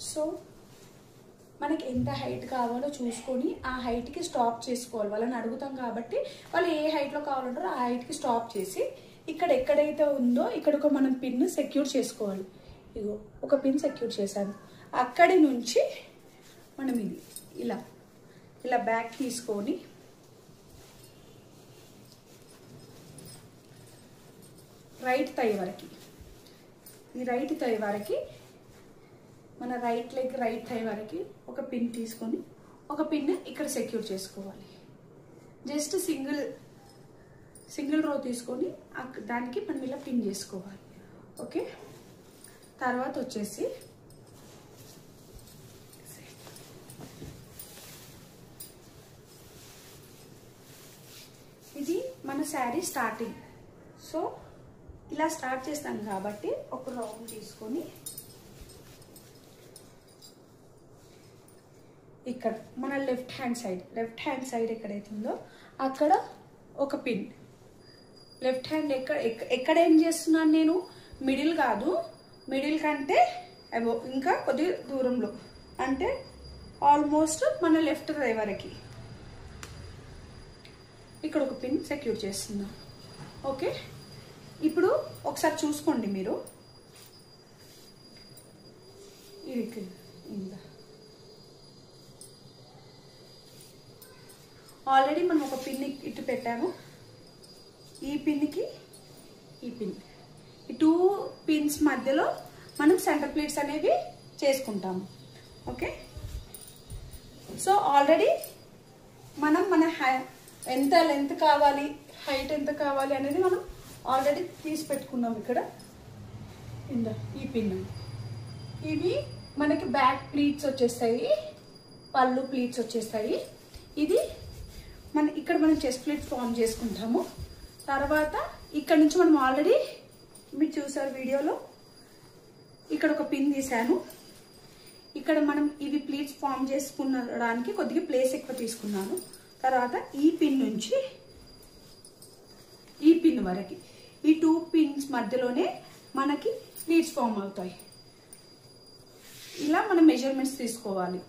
So మనకి ఎంత height కావాలో చూసుకొని ఆ హైట్కి స్టాప్ చేసుకోవాలి. వాళ్ళని అడుగుతాం కాబట్టి వాళ్ళు ఏ హైట్లో కావాలంటారో ఆ హైట్కి స్టాప్ చేసి ఇక్కడ ఎక్కడైతే ఉందో ఇక్కడ మనం పిన్ సెక్యూర్ చేసుకోవాలి. ఇగో ఒక పిన్ సెక్యూర్ చేశాను. అక్కడి నుంచి మనం ఇది ఇలా ఇలా బ్యాక్ తీసుకొని రైట్ థై వరకు, ఈ రైట్ థై వరకు మన రైట్ లెగ్ రైట్ థై వరకు ఒక పిన్ తీసుకొని ఒక పిన్ ఇక్కడ సెక్యూర్ చేసుకోవాలి. జస్ట్ సింగిల్ రో తీసుకొని దానికి మనం ఇలా పిన్ చేసుకోవాలి. ఓకే, తర్వాత వచ్చేసి ఇది మన శారీ స్టార్టింగ్. సో ఇలా స్టార్ట్ చేస్తాం కాబట్టి ఒక రౌండ్ తీసుకొని ఇక్కడ మన లెఫ్ట్ హ్యాండ్ సైడ్ ఎక్కడైతే ఉందో అక్కడ ఒక పిన్. లెఫ్ట్ హ్యాండ్ ఎక్కడ ఏం చేస్తున్నాను నేను, మిడిల్ కాదు, మిడిల్ కంటే అబో ఇంకా కొద్ది దూరంలో, అంటే ఆల్మోస్ట్ మన లెఫ్ట్ థై వరకు ఇక్కడ ఒక పిన్ సెక్యూర్ చేస్తున్నాం. ఓకే, ఇప్పుడు ఒకసారి చూసుకోండి మీరు. ఇది ఆల్రెడీ మనం ఒక పిన్ ఇటు పెట్టాము. ఈ పిన్కి ఈ పిన్, ఈ 2 పిన్స్ మధ్యలో మనం సెంటర్ ప్లేట్స్ అనేవి చేసుకుంటాము. ఓకే, సో ఆల్రెడీ మనం మన ఎంత లెంత్ కావాలి, హైట్ ఎంత కావాలి అనేది మనం ఆల్రెడీ తీసి పెట్టుకున్నాం. ఇక్కడ ఈ పిన్ ఇవి మనకి బ్యాక్ ప్లీట్స్ వచ్చేస్తాయి, పళ్ళు ప్లీట్స్ వచ్చేస్తాయి. ఇది ఇక్కడ మనం చెస్ట్ ప్లీట్స్ ఫామ్ చేసుకుంటాము. తర్వాత ఇక్కడ నుంచి మనం ఆల్రెడీ మీరు చూసారు వీడియోలో, ఇక్కడ ఒక పిన్ తీసాను. ఇక్కడ మనం ఇవి ప్లీట్స్ ఫామ్ చేసుకునడానికి కొద్దిగా ప్లేస్ ఎక్కువ తీసుకున్నాను. తర్వాత ఈ పిన్ నుంచి ఈ పిన్ వరకు, ఈ 2 పిన్స్ మధ్యలోనే మనకి ప్లీట్స్ ఫామ్ అవుతాయి. ఇలా మనం మెజర్మెంట్స్ తీసుకోవాలి.